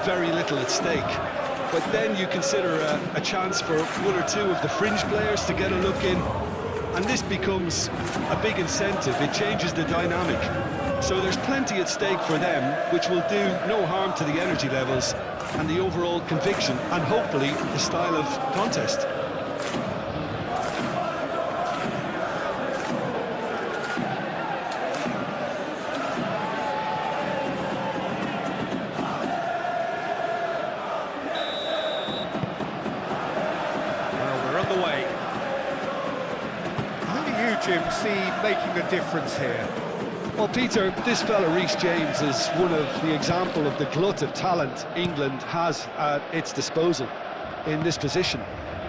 very little at stake. But then you consider a chance for one or two of the fringe players to get a look in, and this becomes a big incentive. It changes the dynamic. So there's plenty at stake for them, which will do no harm to the energy levels and the overall conviction, and hopefully the style of contest. Way. Who do you, Jim, see making a difference here? Well, Peter, this fella Reece James is one of the example of the glut of talent England has at its disposal in this position.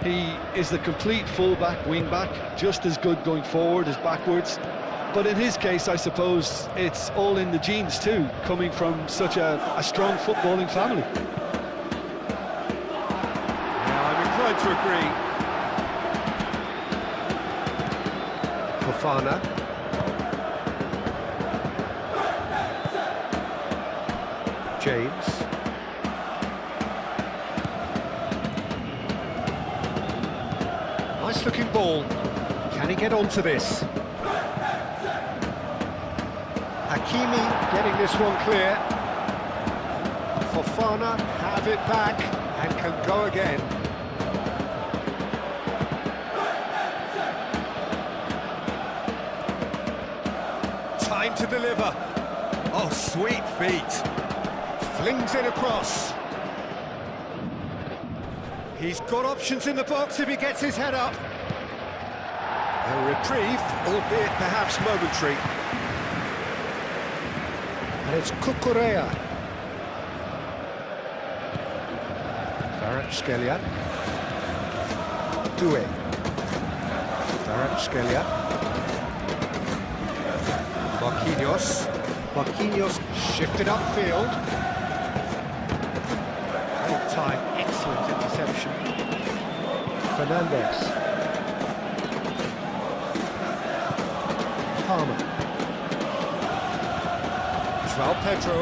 He is the complete full-back, wing-back, just as good going forward as backwards. But in his case, I suppose it's all in the genes too, coming from such a strong footballing family. Yeah, I'm inclined to agree. Fofana. James. Nice looking ball. Can he get onto this? Hakimi getting this one clear. Fofana have it back and can go again. Time to deliver. Oh, sweet feet. Flings it across. He's got options in the box if he gets his head up. A reprieve, albeit perhaps momentary. And it's Cucurella. Kvaratskhelia. Doué. Kvaratskhelia. Marquinhos shifted upfield. Good time, excellent interception. Fernandes. Palmer. João Pedro.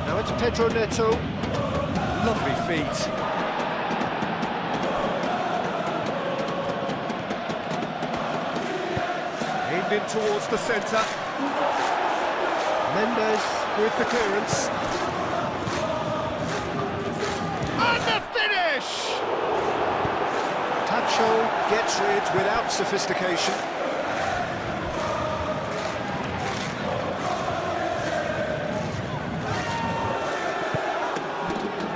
Now it's Pedro Neto. Lovely feet. In towards the centre. Mendes with the clearance. And the finish! Tacho gets rid without sophistication.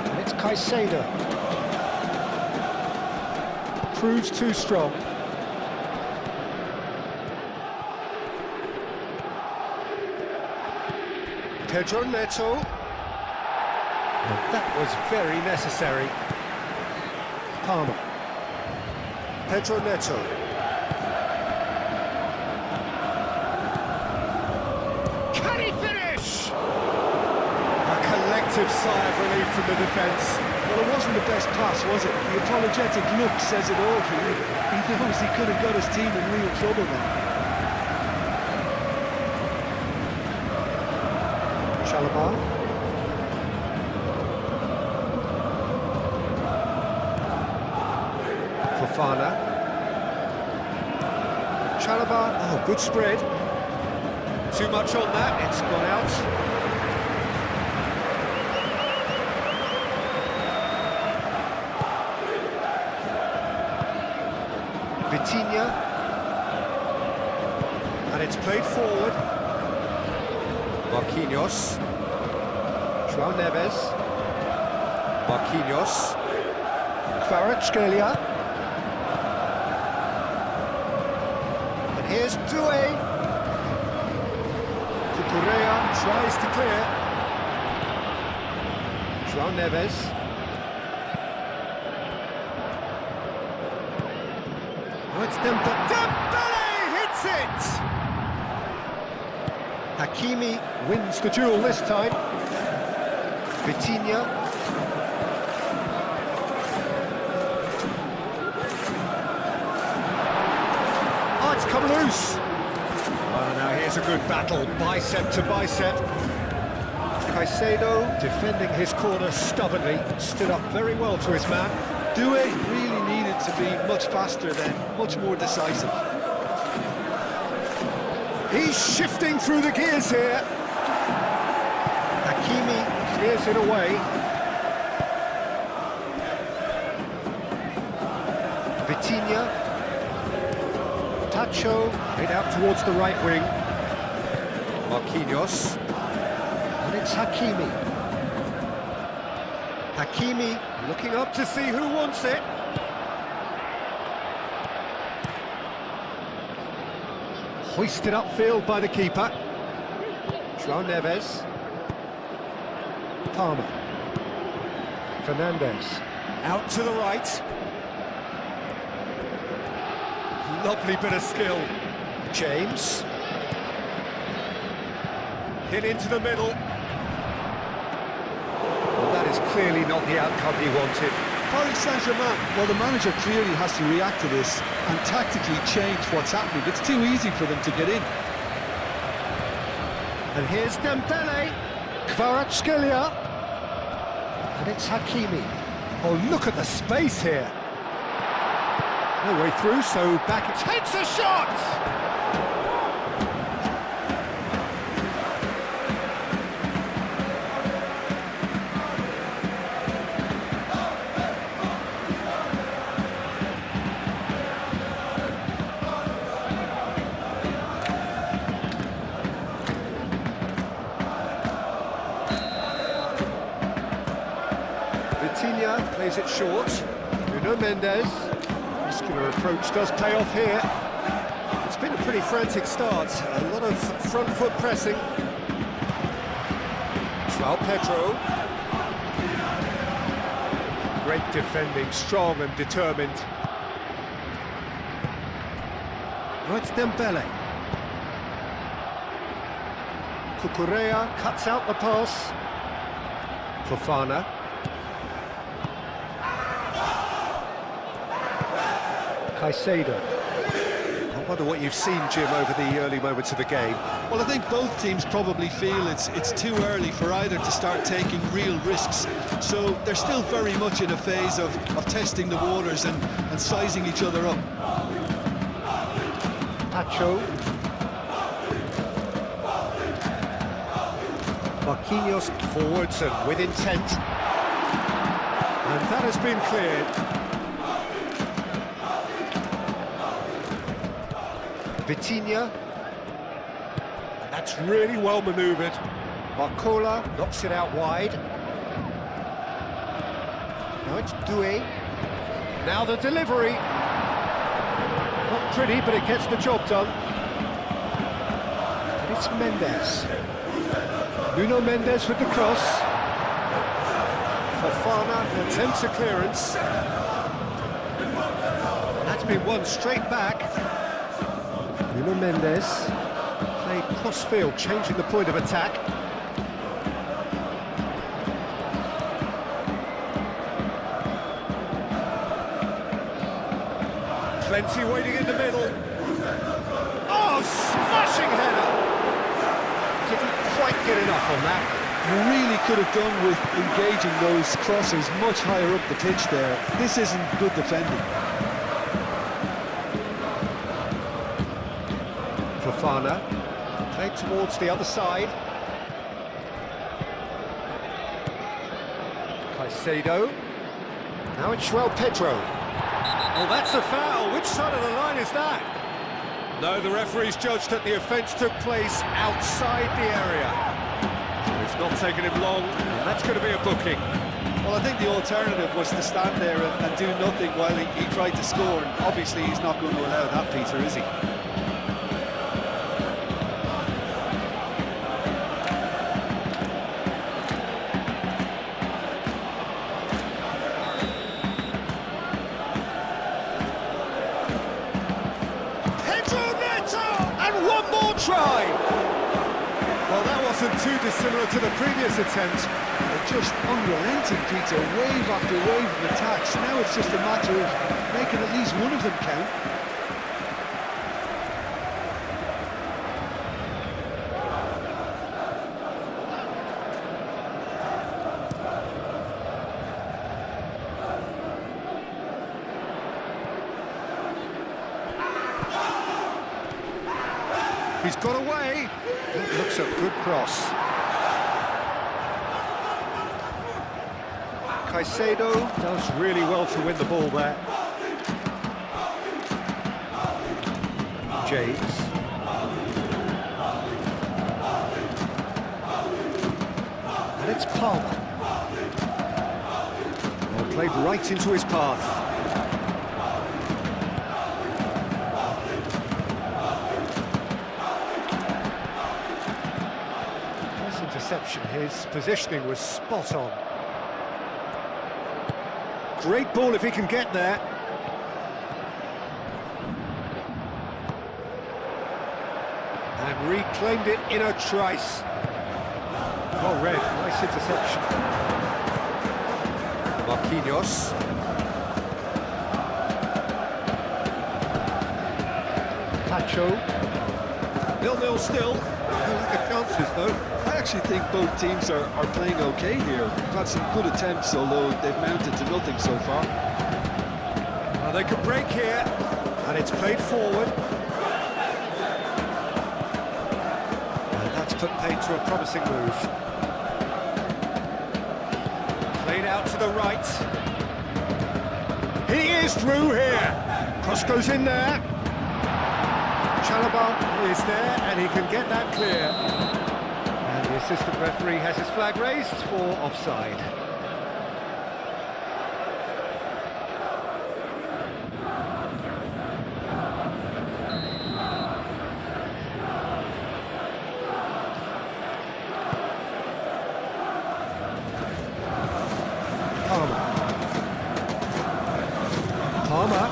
And it's Caicedo. Proves too strong. Pedro Neto. And that was very necessary. Palmer. Pedro Neto. Can he finish? A collective sigh of relief from the defence. Well, it wasn't the best pass, was it? The apologetic look says it all for you. He knows he could have got his team in real trouble then. Chalobah. Fofana. Chalobah, oh, good spread. Too much on that, it's gone out. Vitinha. And it's played forward. Marquinhos. João Neves. Marquinhos. Kvaratskhelia. And here's Doué. Cucurella tries to clear. João Neves. Oh, it's Dembele hits it! Hakimi wins the duel this time. Vitinha. Oh, it's come loose. Oh, now here's a good battle, bicep to bicep. Caicedo defending his corner stubbornly, stood up very well to his man. Doué really needed to be much faster then, much more decisive. He's shifting through the gears here. Hakimi clears it away. Vitinha. Tacho, head out towards the right wing. Marquinhos. And it's Hakimi. Hakimi looking up to see who wants it. Hoisted upfield by the keeper. João Neves. Palmer. Fernandes. Out to the right. Lovely bit of skill. James. Hit into the middle. Well, that is clearly not the outcome he wanted. Paris Saint-Germain, well, the manager clearly has to react to this and tactically change what's happening. It's too easy for them to get in. And here's Dembele. Kvaratskhelia. And it's Hakimi. Oh, look at the space here. No way through, so back it takes a shot! Vitinha plays it short. Nuno Mendes. Muscular approach does pay off here. It's been a pretty frantic start. A lot of front foot pressing. João Pedro. Great defending, strong and determined. Now it's Dembele. Cucurella cuts out the pass. Fofana. Caicedo. I wonder what you've seen, Jim, over the early moments of the game. Well, I think both teams probably feel it's too early for either to start taking real risks. So they're still very much in a phase of testing the waters and sizing each other up. Tacho. Marquinhos forwards and with intent. And that has been cleared. Vitinha. That's really well manoeuvred. Barcola knocks it out wide. Now it's Doué. Now the delivery. Not pretty, but it gets the job done. And it's Mendes. Nuno Mendes with the cross. Fofana attempts a clearance. That's been won straight back. Nuno Mendes played cross-field, changing the point of attack. Plenty waiting in the middle. Oh, smashing header! Didn't quite get enough on that. You really could have done with engaging those crosses much higher up the pitch there. This isn't good defending. Fofana, played towards the other side. Caicedo. Now it's João Pedro. Oh, that's a foul. Which side of the line is that? No, the referee's judged that the offence took place outside the area. It's not taken him long, and that's going to be a booking. Well, I think the alternative was to stand there and do nothing while he tried to score. And obviously, he's not going to allow that, Peter, is he? Try! Well, that wasn't too dissimilar to the previous attempt. They're just unrelenting, Peter, wave after wave of attacks. Now it's just a matter of making at least one of them count. he's got away. That looks a good cross. Caicedo does really well to win the ball there. James. And it's Palmer. Well, played right into his path. Nice interception. His positioning was spot on. Great ball if he can get there. And reclaimed it in a trice. Well read, nice interception. Marquinhos. Pacho. 0-0 still. No lack of chances though. I actually think both teams are playing okay here. They've had some good attempts, although they've mounted to nothing so far. Well, they could break here, and it's played forward. And that's put paid to a promising move. Played out to the right. He is through here. Cross goes in there. Chalobah is there, and he can get that clear. And the assistant referee has his flag raised for offside. Palmer.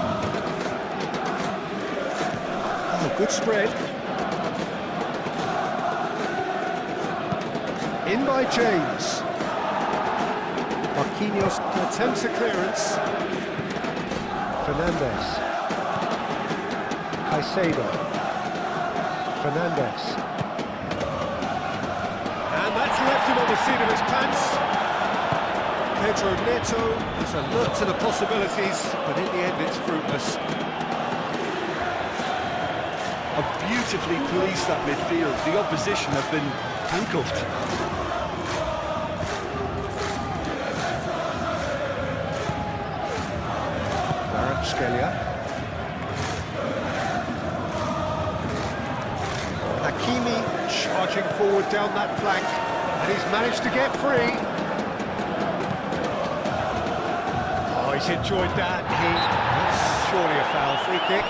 Oh, good spread. In by James. Marquinhos attempts a clearance. Fernandes. Caicedo. Fernandes. And that's left him on the seat of his pants. Pedro Neto is alert to the possibilities, but in the end it's fruitless. Have beautifully policed that midfield. The opposition have been handcuffed. Hakimi charging forward down that flank, and he's managed to get free. Oh, he's enjoyed that. That's surely a foul. Free kick.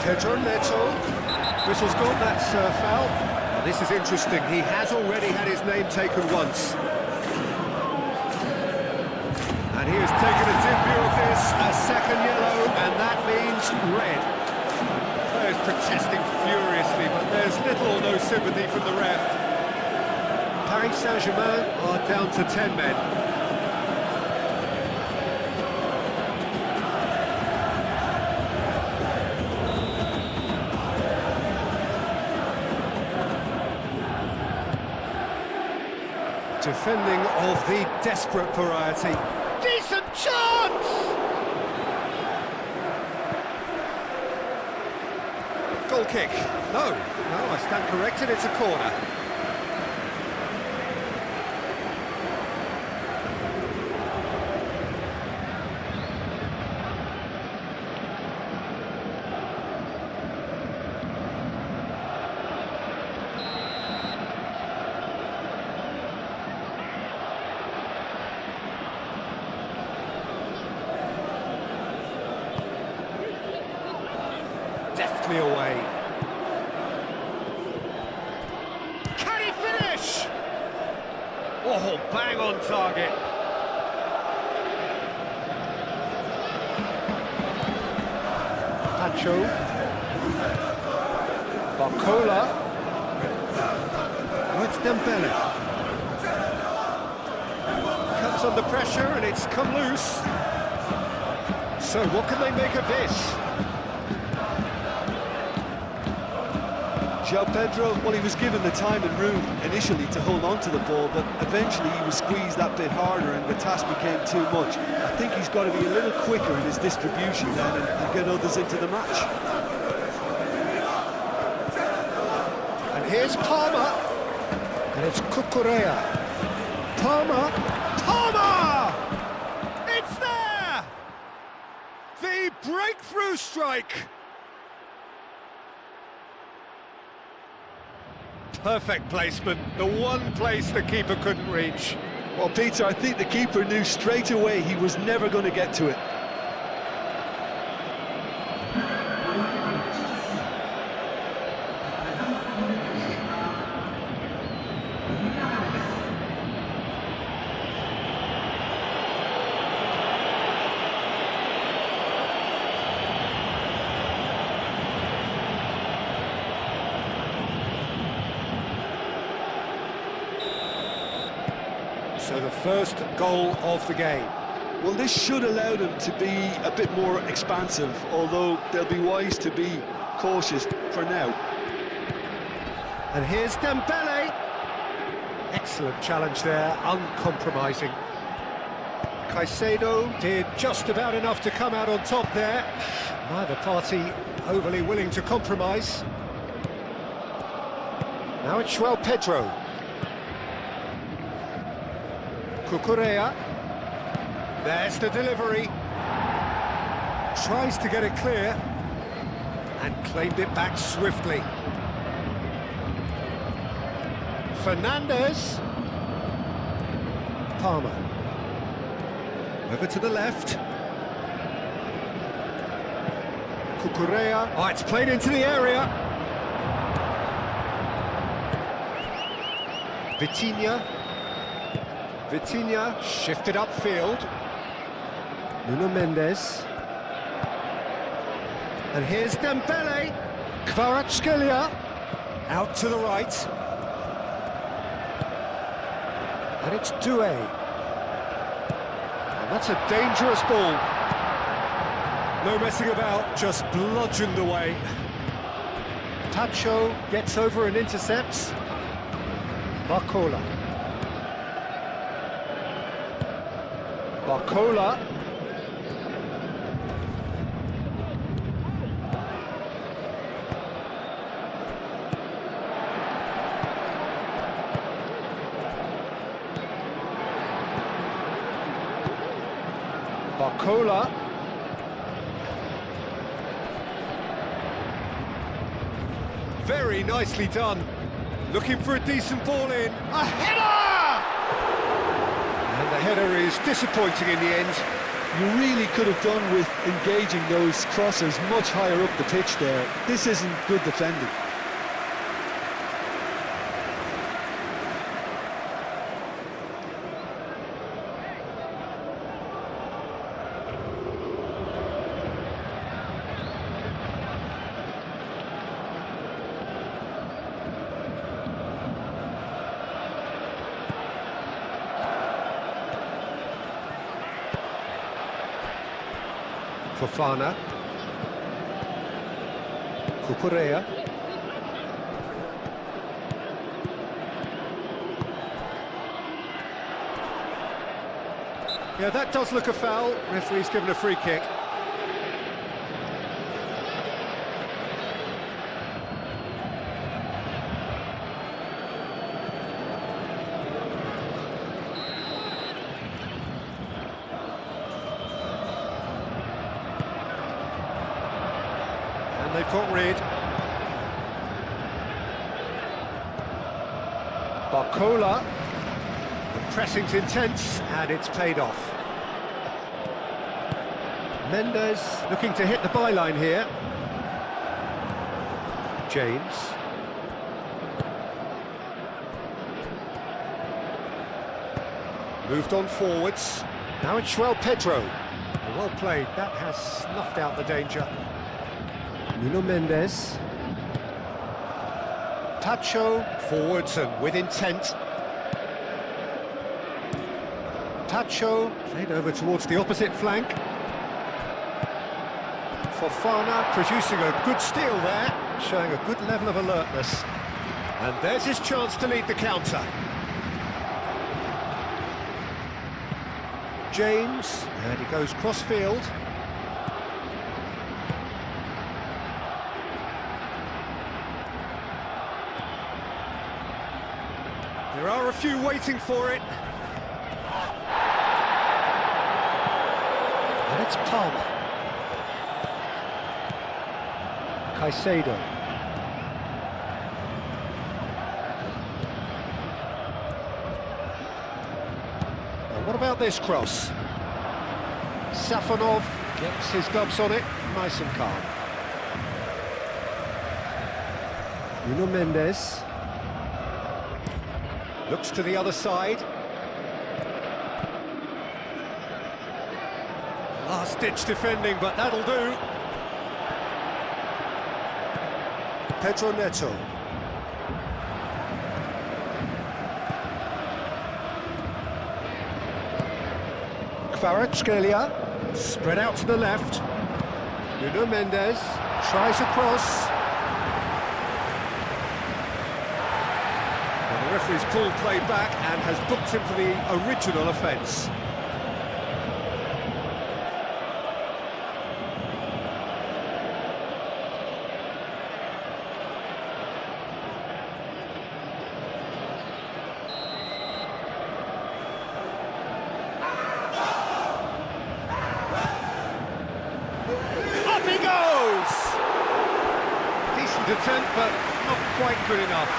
Pedro Neto, whistle's gone, that's foul. Now, this is interesting, he has already had his name taken once. And he has taken a dim view of this, a second yellow, and that means red. Players protesting furiously, but there's little or no sympathy from the ref. Paris Saint-Germain are down to 10 men. Defending of the desperate variety. Decent chance! Goal kick. No, I stand corrected, it's a corner. Deftly away. Can he finish? Oh, bang on target. Pancho. Barcola. Oh, it's Dembele. comes under pressure and it's come loose. So what can they make of this? João Pedro, well, he was given the time and room initially to hold on to the ball, but eventually he was squeezed that bit harder and the task became too much. I think he's got to be a little quicker in his distribution then and get others into the match. And here's Palmer. And it's Cucurella. Palmer. Palmer! It's there! The breakthrough strike! Perfect placement, the one place the keeper couldn't reach. Well, Peter, I think the keeper knew straight away he was never going to get to it. So the first goal of the game. Well, this should allow them to be a bit more expansive, although they'll be wise to be cautious for now. And here's Dembele. Excellent challenge there, uncompromising. Caicedo did just about enough to come out on top there. Neither party overly willing to compromise. Now it's João Pedro. Cucurella. There's the delivery. Tries to get it clear. And claimed it back swiftly. Fernandez. Palmer. Over to the left. Cucurella. Oh, it's played into the area. Vitinha shifted upfield. Nuno Mendes. And here's Dembele. Kvaratskhelia. Out to the right. And it's Doué. And that's a dangerous ball. No messing about, just bludgeoned away. Tacho gets over and intercepts. Barcola. Barcola. Barcola. Very nicely done. Looking for a decent ball in. A header! And the header is disappointing in the end. You really could have done with engaging those crossers much higher up the pitch there. This isn't good defending. Fofana. Cucurella. Yeah, that does look a foul. Referee's given a free kick. And they've got rid. Barcola. The pressing's intense, and it's paid off. Mendes looking to hit the byline here. James. Moved on forwards. Now it's João Pedro. Well played, that has snuffed out the danger. Nuno Mendes. Tacho, forwards and with intent. Tacho, played over towards the opposite flank. Fofana producing a good steal there, showing a good level of alertness. And there's his chance to lead the counter. James, and he goes cross-field. There are a few waiting for it. And it's Palmer. Caicedo. Now what about this cross? Safonov gets his gloves on it, nice and calm. Nuno Mendes. Looks to the other side. Last-ditch defending, but that'll do. Pedro Neto. Kvaratskhelia, spread out to the left. Nuno Mendes tries a cross. Well, the referee's pulled play back and has booked him for the original offence. Attempt, but not quite good enough.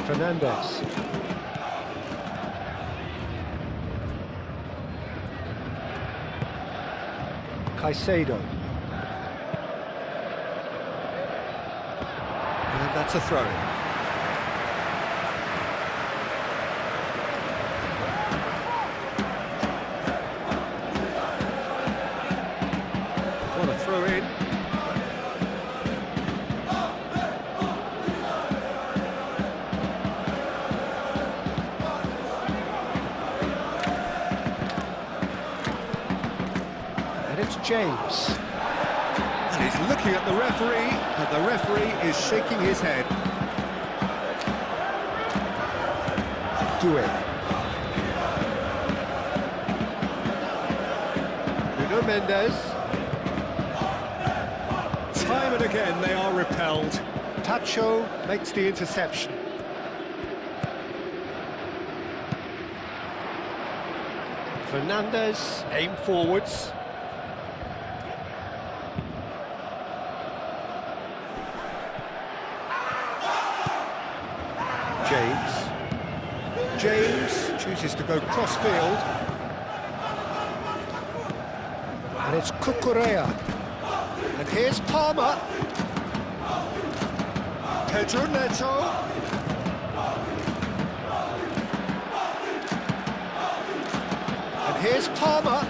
Fernandez. Caicedo. And that's a throw. What a throw in. And it's James. And he's looking at the referee, and the referee is shaking his head. Do it. Nuno Mendes. Time and again they are repelled. Tacho makes the interception. Fernandez, aim forwards. James chooses to go cross-field. And it's Cucurella. And here's Palmer. Pedro Neto. And here's Palmer.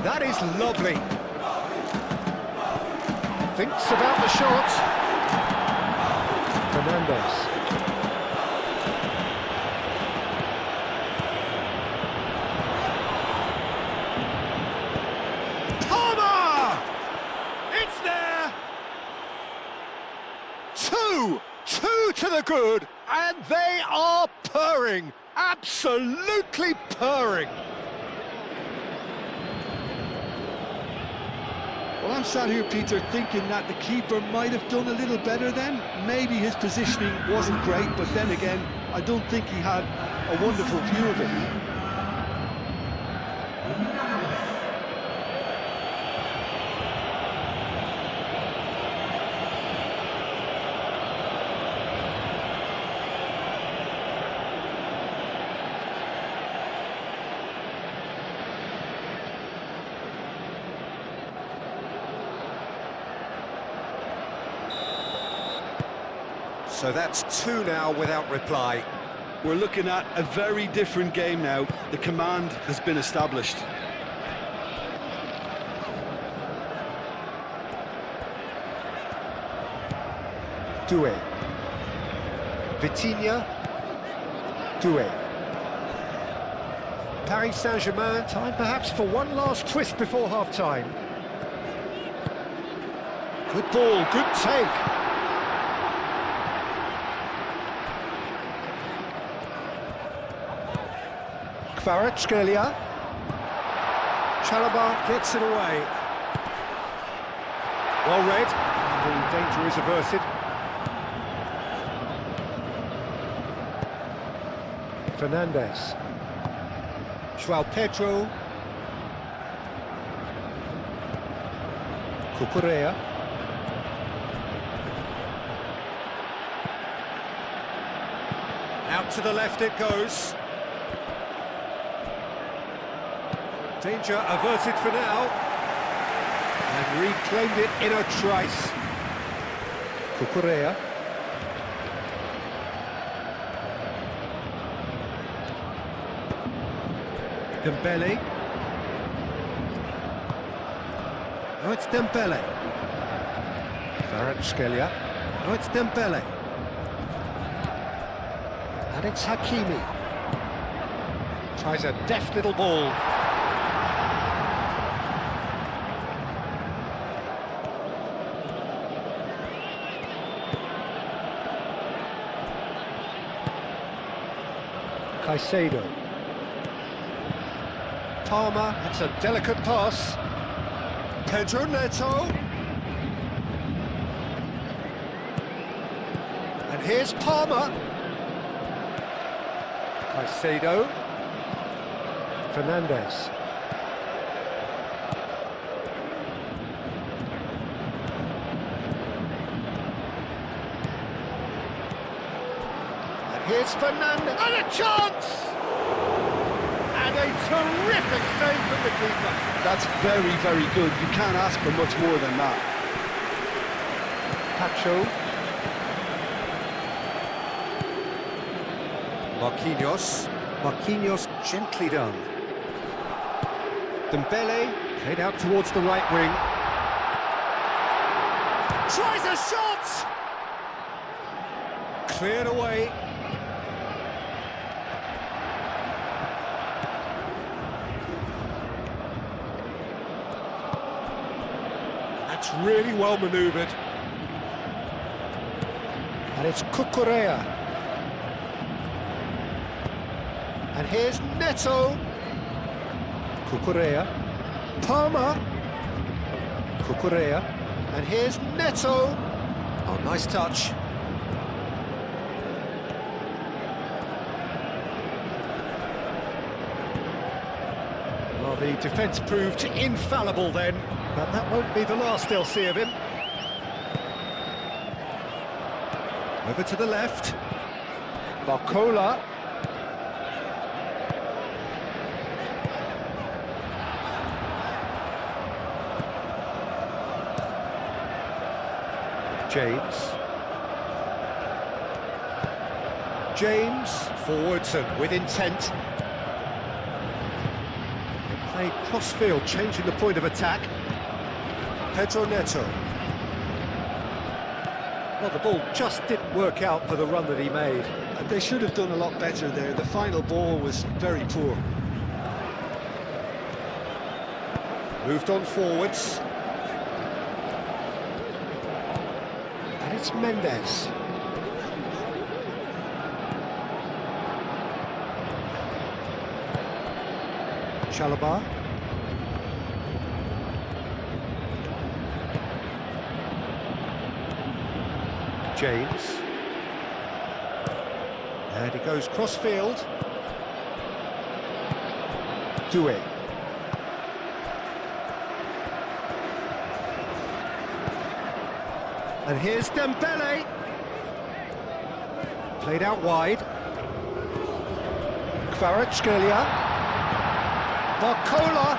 That is lovely. Thinks about the shot. Fernandez. Two to the good, and they are purring, absolutely purring. Well, I'm sat here, Peter, thinking that the keeper might have done a little better then. Maybe his positioning wasn't great, but then again, I don't think he had a wonderful view of it. So that's two now without reply. We're looking at a very different game now. The command has been established. Doué. Vitinha. Doué. Paris Saint-Germain, time perhaps for one last twist before half-time. Good ball, good take. Kvaratskhelia. Chalobah gets it away. Well read. The danger is averted. Fernandez. João Pedro. Cucurella. Out to the left it goes. Danger averted for now. And reclaimed it in a trice. Cucurella. Dembele. Oh, it's Dembele. Kvaratskhelia. Oh, it's Dembele. And it's Hakimi. Tries a deft little ball. Caicedo. Palmer, that's a delicate pass. Pedro Neto. And here's Palmer. Caicedo. Fernandez. And here's Fernandez. And a chance! And a terrific save from the keeper. That's very, very good. You can't ask for much more than that. Pacho. Marquinhos. Marquinhos gently done. Dembele played out towards the right wing. Tries a shot! Cleared away. That's really well manoeuvred. And it's Cucurella. And here's Neto. Cucurella. Palmer. Cucurella. And here's Neto. Oh, nice touch. Well, the defence proved infallible then, but that won't be the last they'll see of him. Over to the left. Barcola. James, forwards and with intent. They played cross-field, changing the point of attack. Pedro Neto. Well, the ball just didn't work out for the run that he made. And they should have done a lot better there. The final ball was very poor. Moved on forwards. And it's Mendes. Chalobah. James. And he goes cross-field. Doué. And here's Dembele. Played out wide. Kvaratskhelia. Barcola.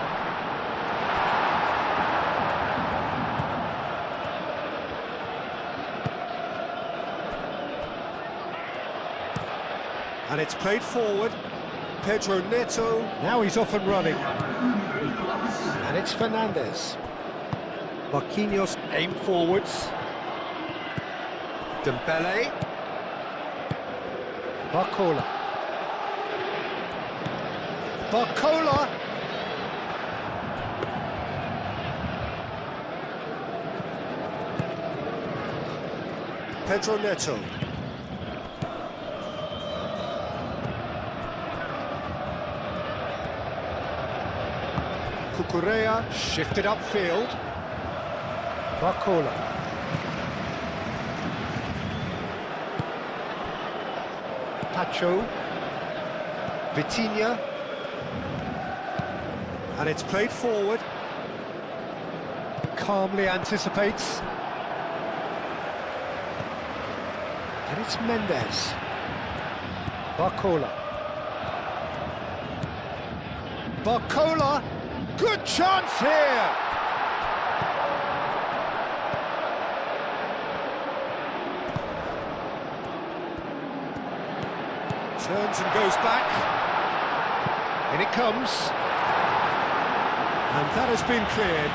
And it's played forward. Pedro Neto, now he's off and running. And it's Fernandez. Marquinhos aim forwards. Dembele. Barcola. Barcola! Pedro Neto. Cucurella shifted upfield. Barcola. Pacho. Vitinha. And it's played forward. Calmly anticipates. And it's Mendes. Barcola. Barcola! Good chance here! Turns and goes back. In it comes. And that has been cleared.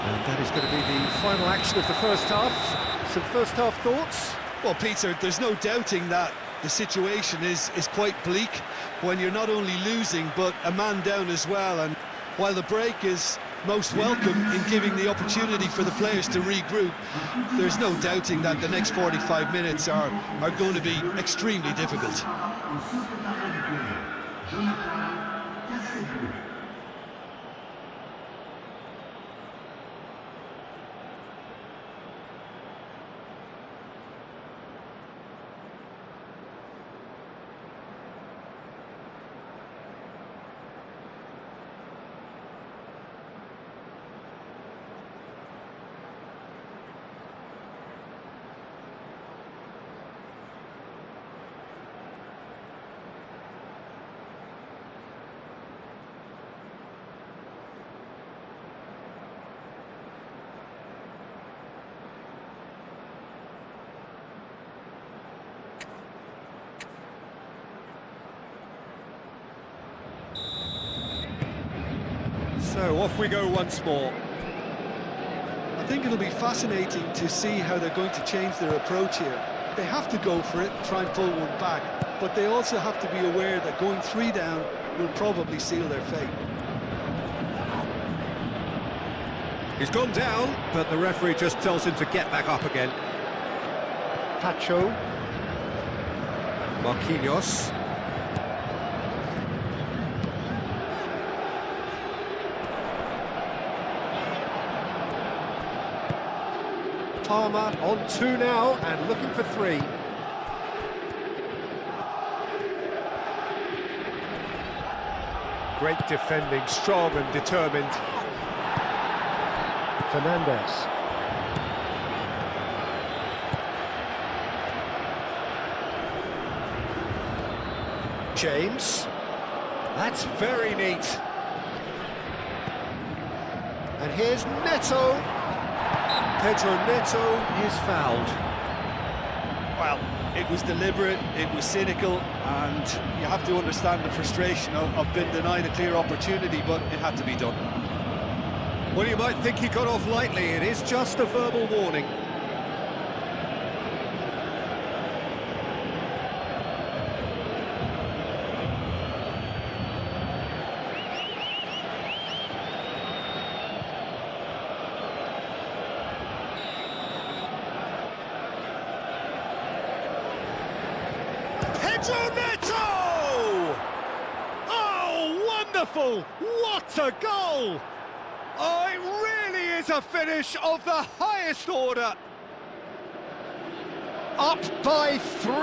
And that is going to be the final action of the first half. Some first half thoughts? Well, Peter, there's no doubting that the situation is quite bleak when you're not only losing, but a man down as well. And while the break is most welcome in giving the opportunity for the players to regroup, there's no doubting that the next 45 minutes are going to be extremely difficult. So off we go once more. I think it'll be fascinating to see how they're going to change their approach here. They have to go for it, try and pull one back, but they also have to be aware that going 3 down will probably seal their fate. He's gone down, but the referee just tells him to get back up again. Pacho. Marquinhos. Palmer on 2 now and looking for 3. Great defending, strong and determined. Fernandez. James. That's very neat. And here's Neto. Pedro Neto is fouled. Well, it was deliberate, it was cynical, and you have to understand the frustration of being denied a clear opportunity, but it had to be done. Well, you might think he got off lightly. It is just a verbal warning. Pedro Neto! Oh, wonderful! What a goal! Oh, it really is a finish of the highest order. Up by 3.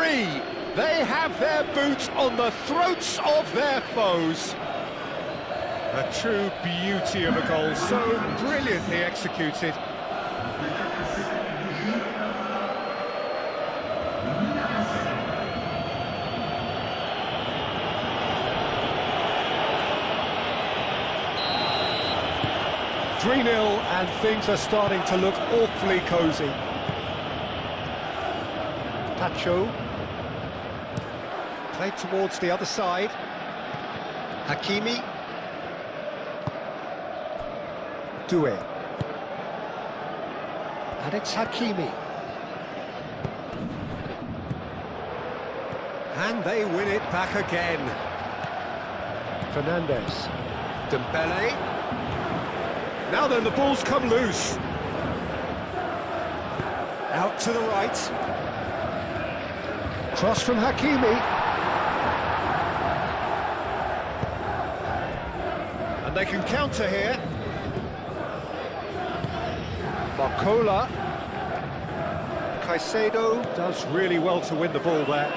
They have their boots on the throats of their foes. A true beauty of a goal, so brilliantly executed. Three 0 and things are starting to look awfully cosy. Pacho. Played towards the other side. Hakimi. Doué. And it's Hakimi. And they win it back again. Fernandes. Dembele. Now then, the ball's come loose. Out to the right. Cross from Hakimi. And they can counter here. Barcola. Caicedo does really well to win the ball there.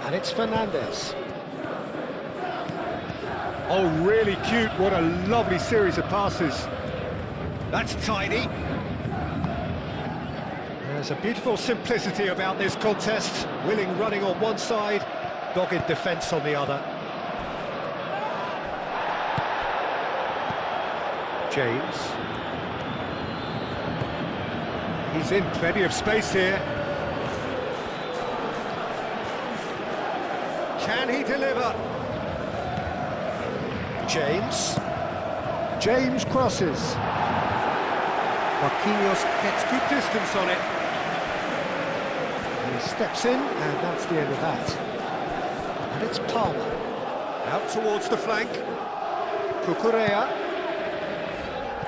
And it's Fernandes. Oh, really cute. What a lovely series of passes. That's tidy. There's a beautiful simplicity about this contest. Willing running on one side, dogged defence on the other. James. He's in plenty of space here. Can he deliver? James. James crosses. Marquinhos gets good distance on it. And he steps in, and that's the end of that. And it's Palmer. Out towards the flank. Cucurella.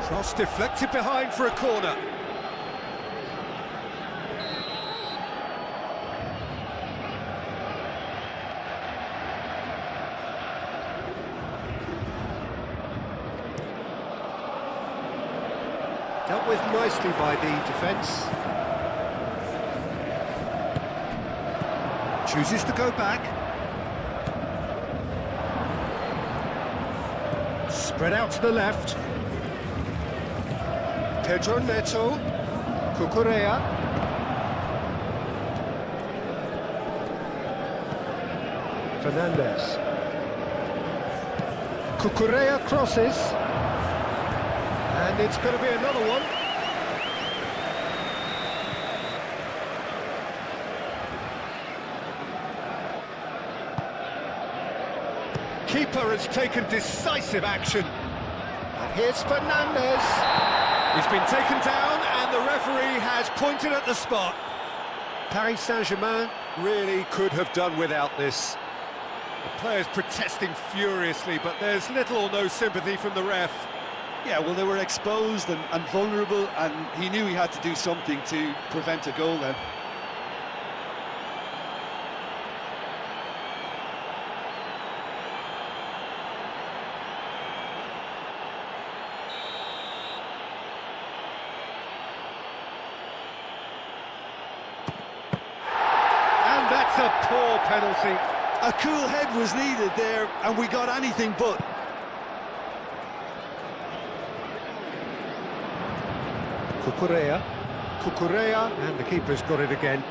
Cross deflected behind for a corner. Dealt with nicely by the defence. Chooses to go back. Spread out to the left. Pedro Neto. Cucurella. Fernandes. Cucurella crosses. And it's going to be another one. Keeper has taken decisive action. And here's Fernandes. He's been taken down and the referee has pointed at the spot. Paris Saint-Germain really could have done without this. The players protesting furiously, but there's little or no sympathy from the ref. Yeah, well, they were exposed and vulnerable, and he knew he had to do something to prevent a goal then. And that's a poor penalty. A cool head was needed there, and we got anything but. Cucurella, and the keeper's got it again.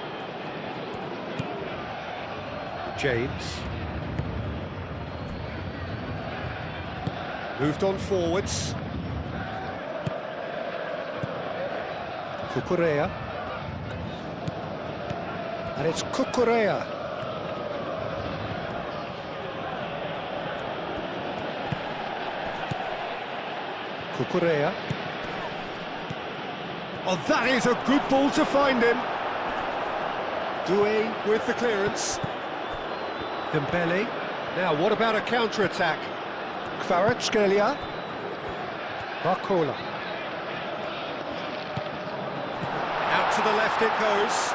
James. Moved on forwards. Cucurella. And it's Cucurella. Cucurella. Oh, that is a good ball to find him. Doué with the clearance. Dembele. Now, what about a counter-attack? Kvaratskhelia. Barcola. Out to the left it goes.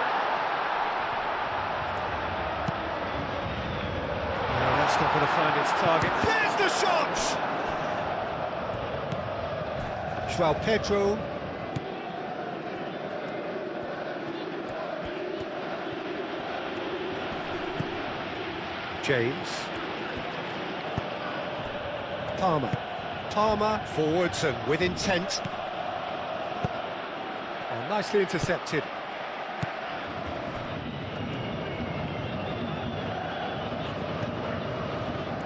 No, that's not going to find its target. There's the shot! João Pedro. James. Palmer forwards and with intent. Oh, nicely intercepted.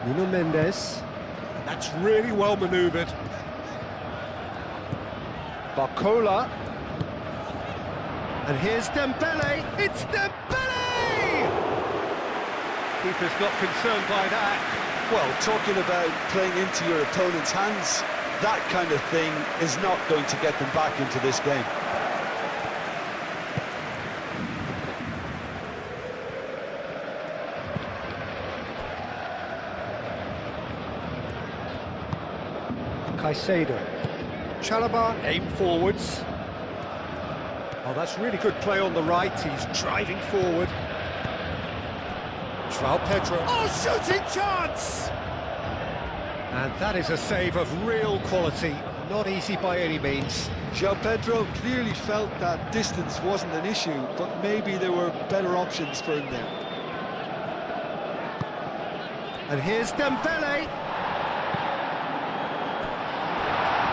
Nuno Mendes. That's really well manoeuvred. Barcola. And here's Dembele. It's Dembele! Keeper's not concerned by that. Well, talking about playing into your opponent's hands, that kind of thing is not going to get them back into this game. Caicedo. Chalobah, aim forwards. Oh, that's really good play on the right. He's driving forward. João Pedro. Oh, shooting chance! And that is a save of real quality. Not easy by any means. João Pedro clearly felt that distance wasn't an issue, but maybe there were better options for him there. And here's Dembele.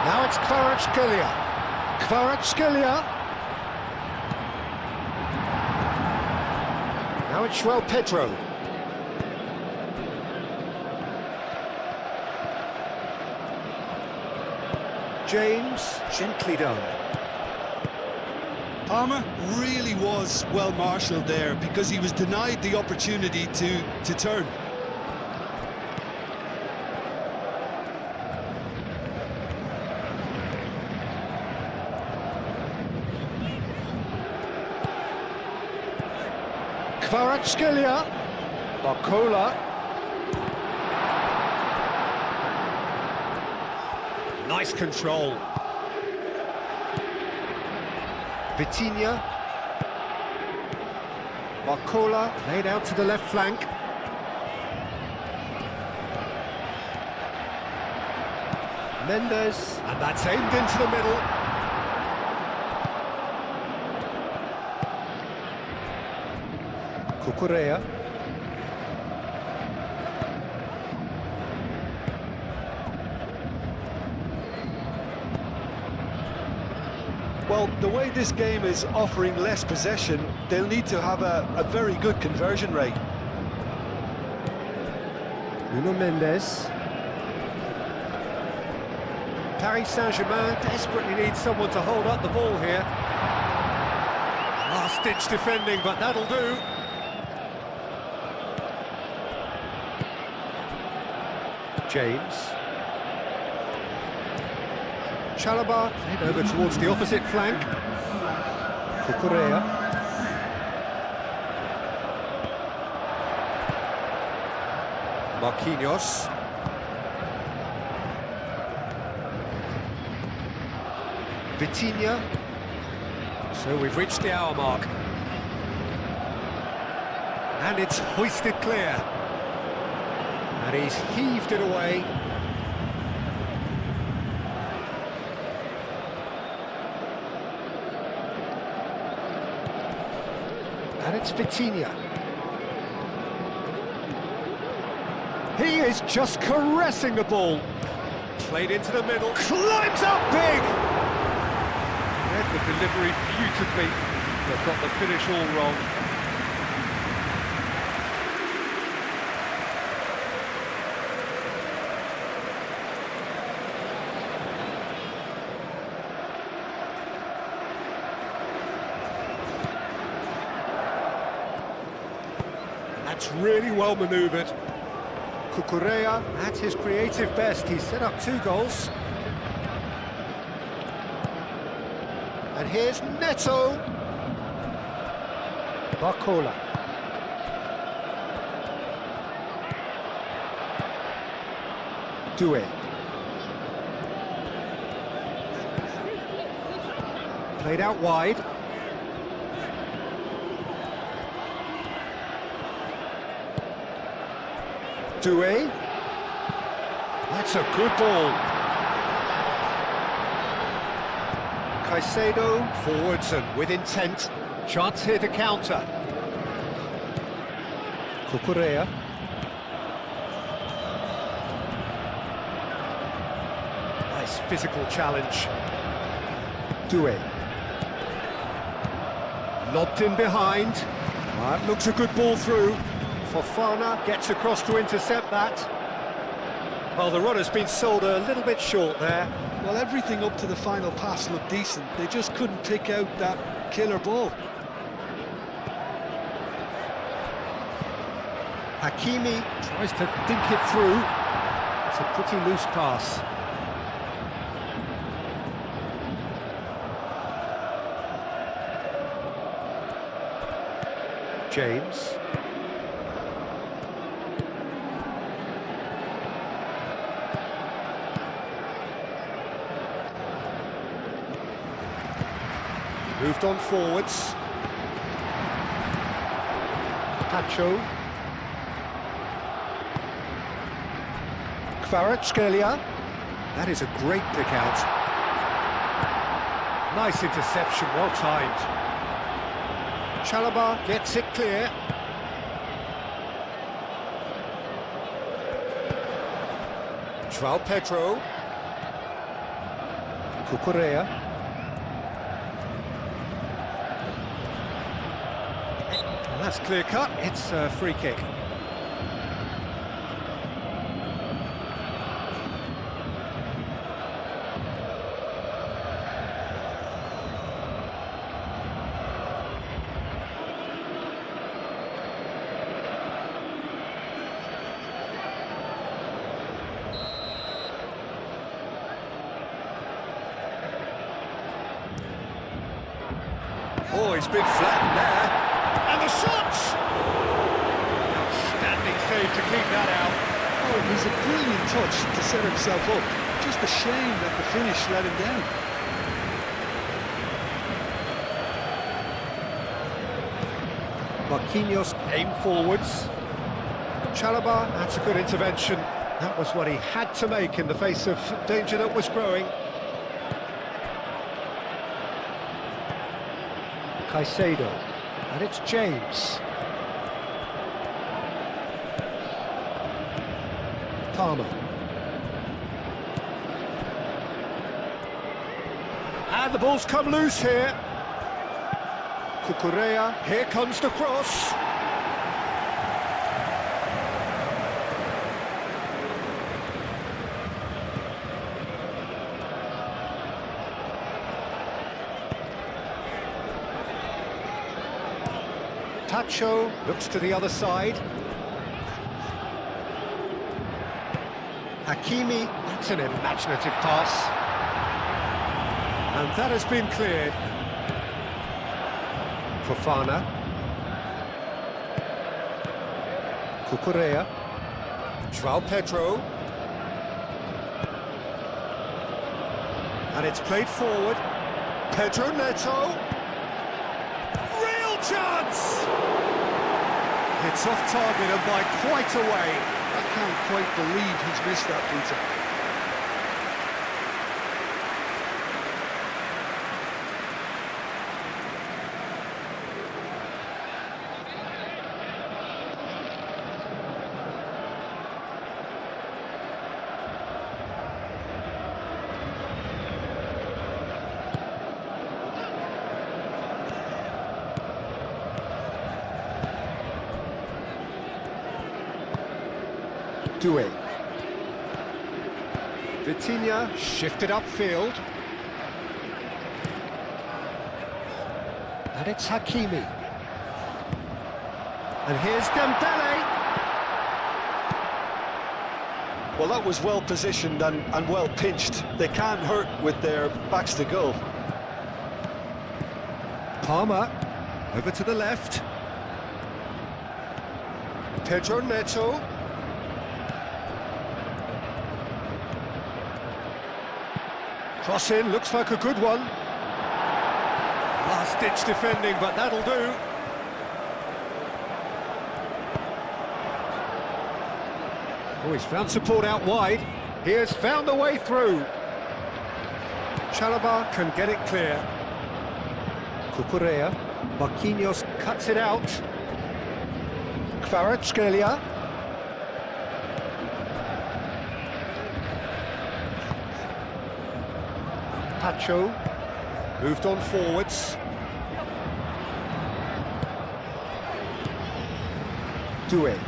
Now it's Kvaratskhelia. Kvaratskhelia. Now it's João Pedro. James, gently done. Palmer really was well marshalled there because he was denied the opportunity to turn. Kvaratskhelia. Barcola. Nice control. Vitinha. Barcola laid out to the left flank. Mendes. And that's aimed into the middle. Cucurella. Well, the way this game is offering less possession, they'll need to have a very good conversion rate. Nuno Mendes. Paris Saint-Germain desperately needs someone to hold up the ball here. Last-ditch defending, but that'll do. James. Chalobah over towards the opposite flank. Cucurella. Marquinhos. Vitinha. So we've reached the hour mark. And it's hoisted clear. And he's heaved it away. And it's Vitinha. He is just caressing the ball. Played into the middle, climbs up big! Read the delivery beautifully, but got the finish all wrong. That's really well manoeuvred. Cucurella at his creative best. He's set up 2 goals. And here's Neto. Barcola. Doué. Played out wide. Doué. That's a good ball. Caicedo forwards and with intent. Chance here to counter. Cucurella. Nice physical challenge. Doué. Lobbed in behind. That looks a good ball through. Fofana gets across to intercept that. Well, the runner's been sold a little bit short there. Well, everything up to the final pass looked decent. They just couldn't pick out that killer ball. Hakimi tries to dink it through. It's a pretty loose pass. James. Moved on forwards. Pacho. Kvaratskhelia. That is a great pick out. Nice interception, well timed. Chalobah gets it clear. João Pedro. Cucurella. That's clear cut, it's a free kick. Oh, he's been flattened there. And the shot! Outstanding save to keep that out. Oh, it was a brilliant touch to set himself up. Just a shame that the finish let him down. Marquinhos aim forwards. Chalobah, that's a good intervention. That was what he had to make in the face of danger that was growing. Caicedo, and it's James. Palmer. And the ball's come loose here. Cucurella, here comes the cross. Tacho looks to the other side. Hakimi, that's an imaginative pass. And that has been cleared. Fofana. Cucurella. João Pedro. And it's played forward. Pedro Neto. Real chance! It's off target and by quite a way. I can't quite believe he's missed that, Peter. Doué. Vitinha shifted upfield. And it's Hakimi. And here's Dembele. Well, that was well positioned and well pinched. They can't hurt with their backs to goal. Palmer, over to the left. Pedro Neto. Cross in, looks like a good one. Last-ditch defending, but that'll do. Oh, he's found support out wide. He has found a way through. Chalobah can get it clear. Cucurella. Marquinhos cuts it out. Kvaratskhelia. Pacho moved on forwards. Doué.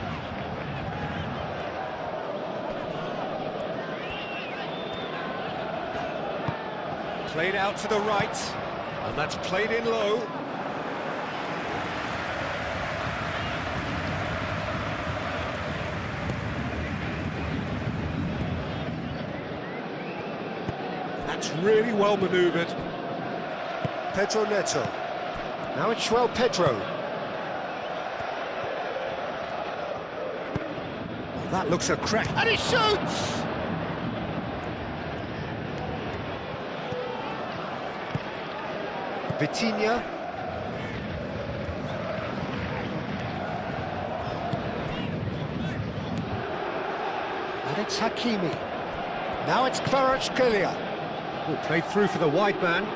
Played out to the right, and that's played in low. That's really well manoeuvred. Pedro Neto. Now it's João Pedro. Well, that looks a crack, and he shoots! Vitinha. And it's Hakimi. Now it's Kvaratskhelia. Will play through for the wide man.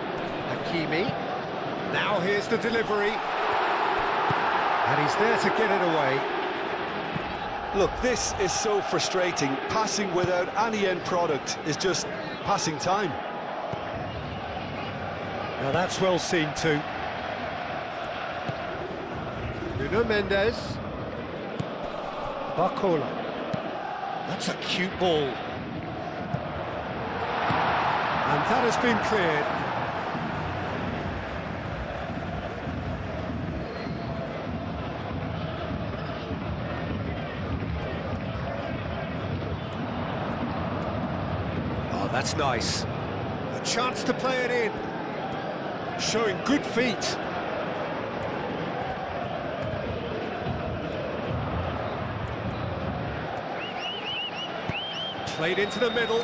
Hakimi. Now here's the delivery. And he's there to get it away. Look, this is so frustrating. Passing without any end product is just passing time. Now that's well seen too. Nuno Mendes. Barcola. That's a cute ball. And that has been cleared. Oh, that's nice. A chance to play it in. Showing good feet. Played into the middle.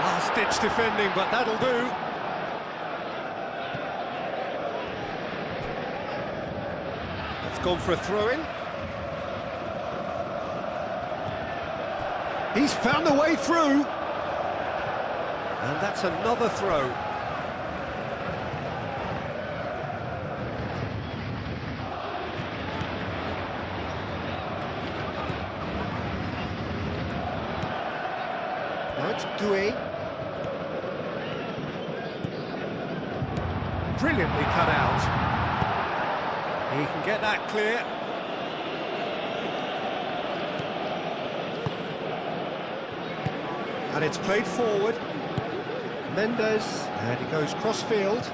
Last-ditch defending, but that'll do. It's gone for a throw-in. He's found a way through. And that's another throw. Now it's Doué. Brilliantly cut out. He can get that clear. And it's played forward. Mendes, and he goes cross-field.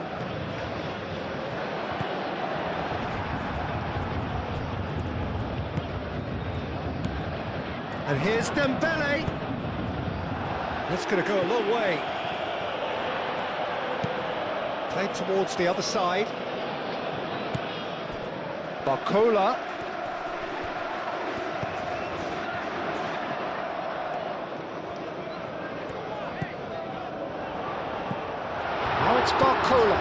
And here's Dembele. That's going to go a long way. Played towards the other side. Barcola. Now it's Barcola.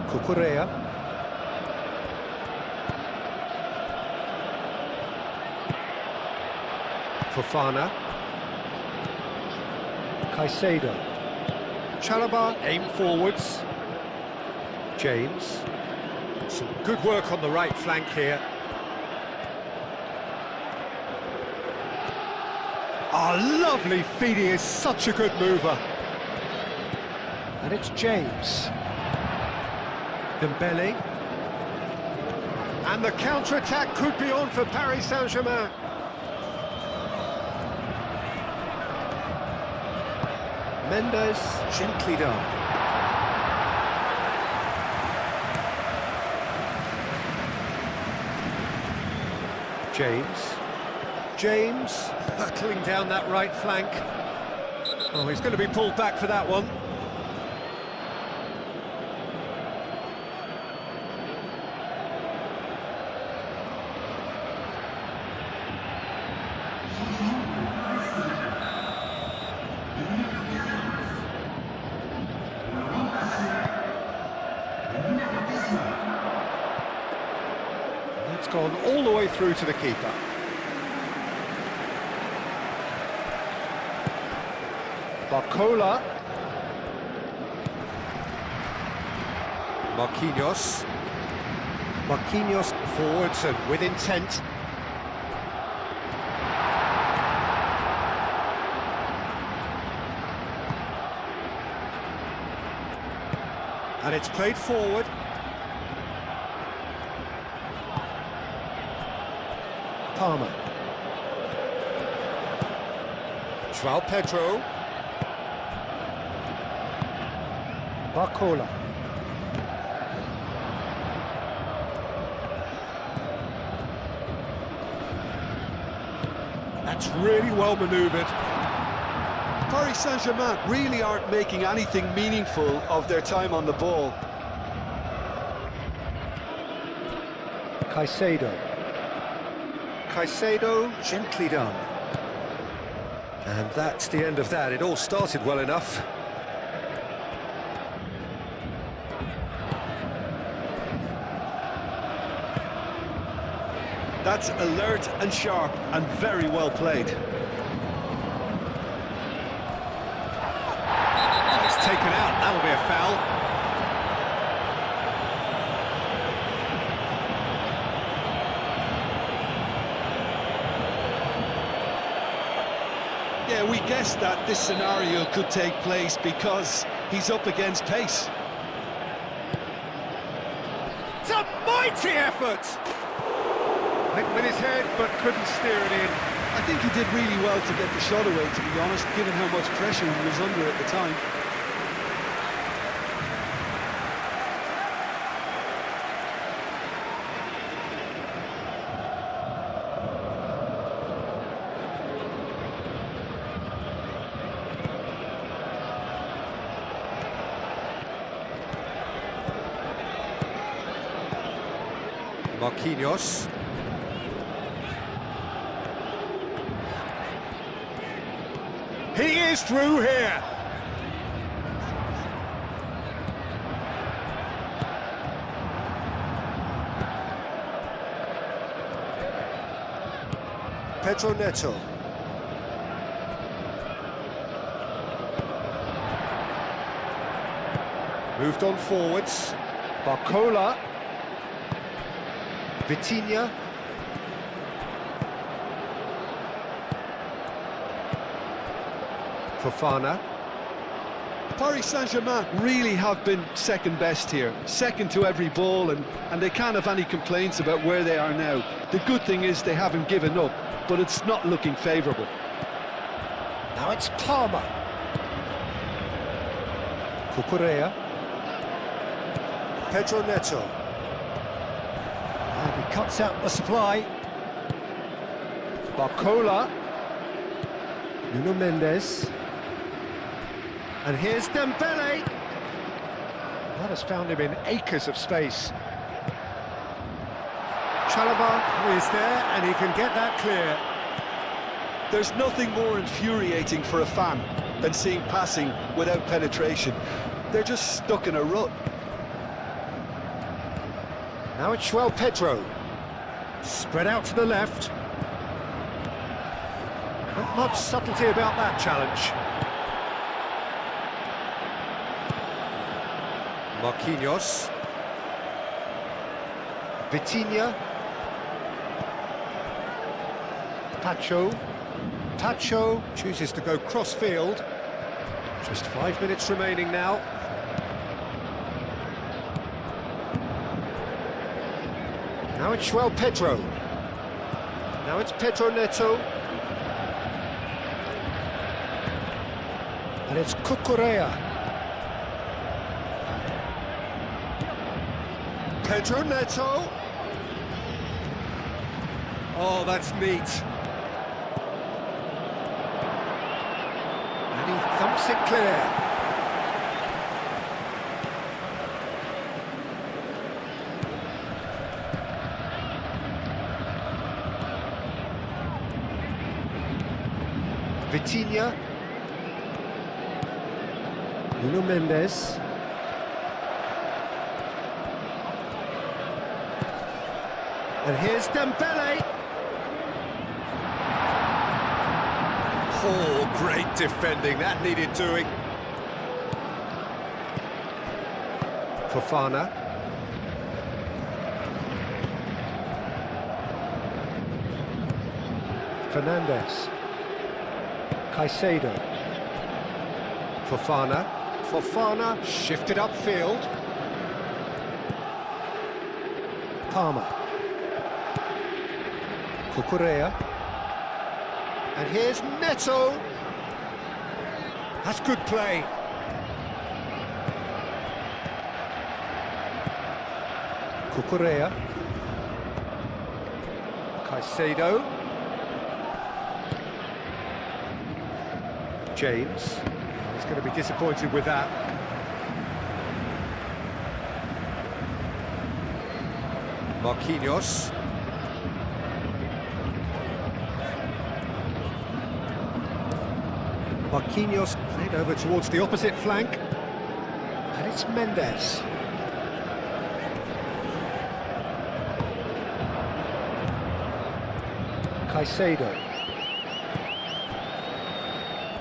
Cucurella. Fofana. Caicedo. Chalobah, aim forwards. James. Some good work on the right flank here. Oh, lovely feed, he is such a good mover. And it's James. Dembele. And the counter-attack could be on for Paris Saint-Germain. Mendes, gently done. James, battling down that right flank. Oh, he's going to be pulled back for that one. It's gone all the way through to the keeper. Barcola. Marquinhos forwards and with intent. And it's played forward. Palmer. João Pedro. Barcola. That's really well manoeuvred. Paris Saint-Germain really aren't making anything meaningful of their time on the ball. Caicedo. Caicedo, gently done. And that's the end of that. It all started well enough. That's alert and sharp and very well played. Oh, it's taken out. That'll be a foul. Yeah, we guessed that this scenario could take place because he's up against pace. It's a mighty effort! Went with his head, but couldn't steer it in. I think he did really well to get the shot away, to be honest, given how much pressure he was under at the time. Marquinhos. He is through here. Pedro Neto. Moved on forwards. Barcola. Vitinha. Fofana. Paris Saint-Germain really have been second best here, second to every ball, and they can't have any complaints about where they are now. The good thing is they haven't given up, but it's not looking favourable. Now it's Palmer. Cucurella. Pedro Neto. And he cuts out the supply. Barcola. Nuno Mendes. And here's Dembele. That has found him in acres of space. Chalobah is there, and he can get that clear. There's nothing more infuriating for a fan than seeing passing without penetration. They're just stuck in a rut. Now it's João Pedro. Spread out to the left. Not much subtlety about that challenge. Marquinhos. Vitinha. Pacho chooses to go cross-field. Just 5 minutes remaining now. Now it's João Pedro. Now it's Pedro Neto. And it's Cucurella. Pedro Neto. Oh, that's neat. And he thumps it clear. Vitinha. Nuno Mendes. And here's Dembele. Oh, great defending. That needed doing. Fofana. Fernandes. Caicedo. Fofana shifted upfield. Palmer. Cucurella. And here's Neto. That's good play. Cucurella. Caicedo. James. He's going to be disappointed with that. Marquinhos. Marquinhos played over towards the opposite flank. And it's Mendes. Caicedo.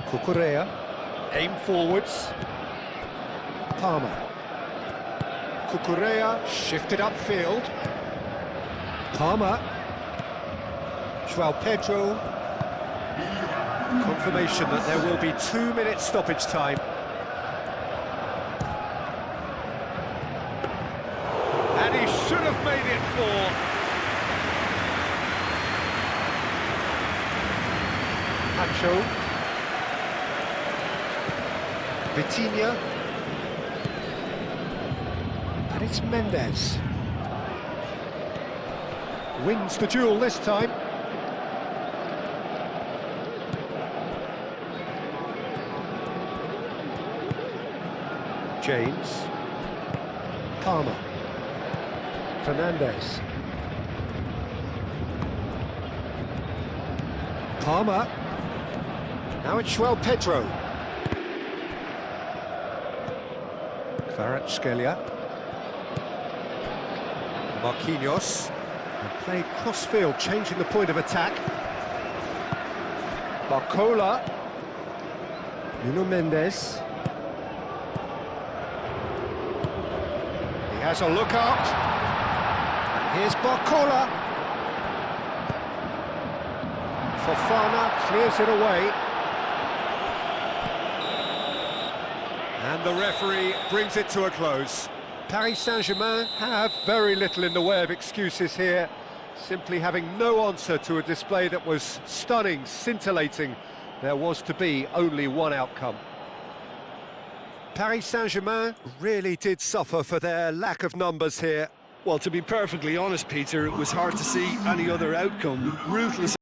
Cucurella. Aim forwards. Palmer. Cucurella shifted upfield. Palmer. João Pedro. Confirmation that there will be 2 minutes stoppage time. And he should have made it 4. Pacho. Vitinha. And it's Mendes. Wins the duel this time. James. Palmer. Fernandez. Palmer. Now it's João Pedro. Kvaratskhelia. Marquinhos. And played cross-field, changing the point of attack. Barcola. Nuno Mendes. He has a look up. And here's Barcola. Fofana clears it away. And the referee brings it to a close. Paris Saint-Germain have very little in the way of excuses here, simply having no answer to a display that was stunning, scintillating. There was to be only one outcome. Paris Saint-Germain really did suffer for their lack of numbers here. Well, to be perfectly honest, Peter, it was hard to see any other outcome. Ruthless